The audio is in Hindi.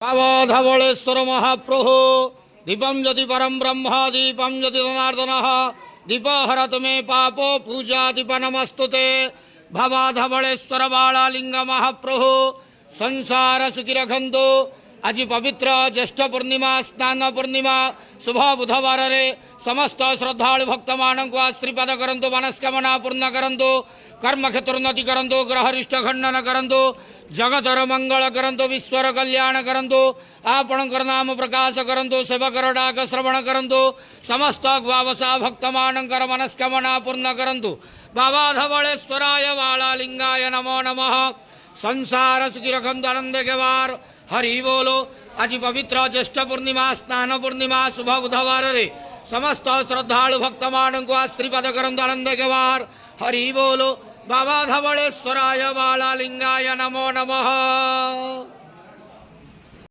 धवलेश्वर महाप्रभु दीपम ज्योति परम ब्रह्म दीपम ज्योति जनार्दन दीप हरत में पापो पूजा दीप नमस्तुते भवा धवलेश्वर बालालिंग महाप्रभु संसार सुखी रखंतु। आज पवित्र ज्येष्ठ पूर्णिमा स्नान पूर्णिमा शुभ बुधवार रे समस्त श्रद्धालु भक्त मानक आशीर्वाद करंतु, मनस्कामना पूर्ण करंतु, कर्म क्षेत्रोन्नति करंतु, ग्रहरिष्ठ खंडन करंतु, जगतर मंगल करंतु, विश्वर कल्याण करंतु, आपणकर नाम प्रकाश करंतु, सेवकर डाक श्रवण करंतु, समस्त ग्वावसा भक्त मानकर मनस्कामना पूर्ण करंतु। बाबा धवलेश्वराय बालालिंगाय नमो नमः। संसार सुखी रखंतु, आनंद के वार हरि बोलो। आज पवित्र ज्येष्ठ पूर्णिमा स्नान पूर्णिमा शुभ बुधवार रे समस्त श्रद्धालु भक्त मानक आशीर्वाद करंतु, आनंद के वार हरि बोलो। बाबा धवलेश्वराय बालालिंगाय नमो नमः।